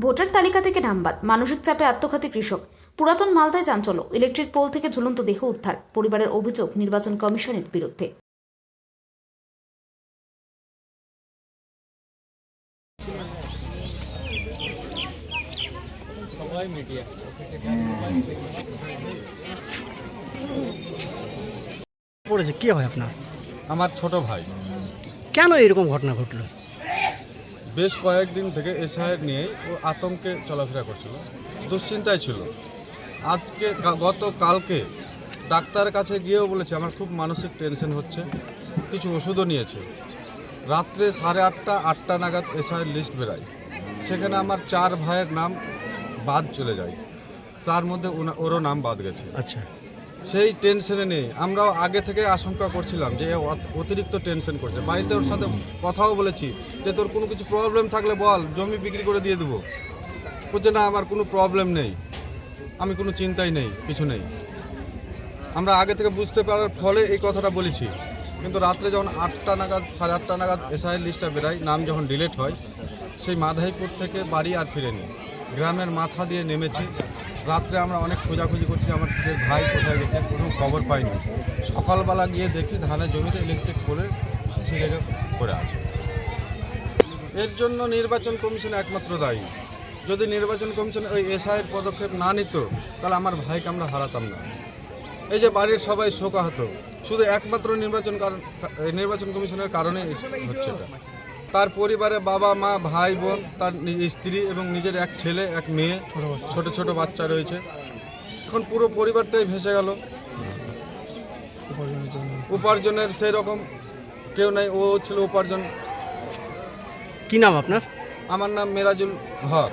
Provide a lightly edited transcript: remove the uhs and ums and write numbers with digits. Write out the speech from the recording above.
Voter তালিকা থেকে নাম বাদ, মানসিক চাপে আত্মঘাতী কৃষক। পুরাতন মালদায় চাঞ্চল্য, ইলেকট্রিক পোল থেকে ঝুলন্ত দেহ উদ্ধার। পরিবারের অভিযোগ নির্বাচন কমিশনের বিরুদ্ধে। পড়েছে কি হয় আপনার? আমার ছোট ভাই কেন এরকম ঘটনা ঘটলো? বেশ কয়েকদিন থেকে এসআইআর নিয়ে ও আতঙ্কে চলাফেরা করছিল, দুশ্চিন্তায় ছিল। গতকালকে ডাক্তারের কাছে গিয়েও বলেছে আমার খুব মানসিক টেনশন হচ্ছে, কিছু ওষুধও নিয়েছে। রাত্রে 8:30 নাগাদ এসআইআর লিস্ট বেরায়, সেখানে আমার 4 ভাইয়ের নাম বাদ চলে যায়, তার মধ্যে ওরও নাম বাদ গেছে। আচ্ছা, সেই টেনশনে নেই, আমরাও আগে থেকে আশঙ্কা করছিলাম যে অতিরিক্ত টেনশন করছে। বাড়িতে ওর সাথে কথাও বলেছি যে তোর কোনো কিছু প্রবলেম থাকলে বল, জমি বিক্রি করে দিয়ে দেবো। বলছে না, আমার কোনো প্রবলেম নেই, আমি কোনো চিন্তাই নেই, কিছু নেই। আমরা আগে থেকে বুঝতে পারার ফলে এই কথাটা বলেছি। কিন্তু রাত্রে যখন 8:30 নাগাদ এসআইআর লিস্টটা বেরায়, নাম যখন ডিলিট হয়, সেই মাধাইপুর থেকে বাড়ি আর ফিরেনি, গ্রামের মাথা দিয়ে নেমেছে। রাত্রে আমরা অনেক খোঁজাখুঁজি করছি, আমার ভাই কোথায় গেছে কোনো খবর পাইনি। সকালবেলা গিয়ে দেখি ধানের জমিতে ইলেকট্রিক পোলে সে লেগে পড়ে আছে। এর জন্য নির্বাচন কমিশন একমাত্র দায়ী। যদি নির্বাচন কমিশন ওই এসআইয়ের পদক্ষেপ না নিত, তাহলে আমার ভাইকে আমরা হারাতাম না। এই যে বাড়ির সবাই শোকাহত, শুধু একমাত্র নির্বাচন কমিশনের কারণে হচ্ছে এটা। তার পরিবারে বাবা মা ভাই বোন, তার স্ত্রী এবং নিজের এক ছেলে এক মেয়ে, ছোট ছোট বাচ্চা রয়েছে। এখন পুরো পরিবারটাই ভেসে গেল। উপার্জনের সেই রকম কেউ নাই, ও ছিল উপার্জন। কি নাম আপনার? আমার নাম মেরাজুল হক।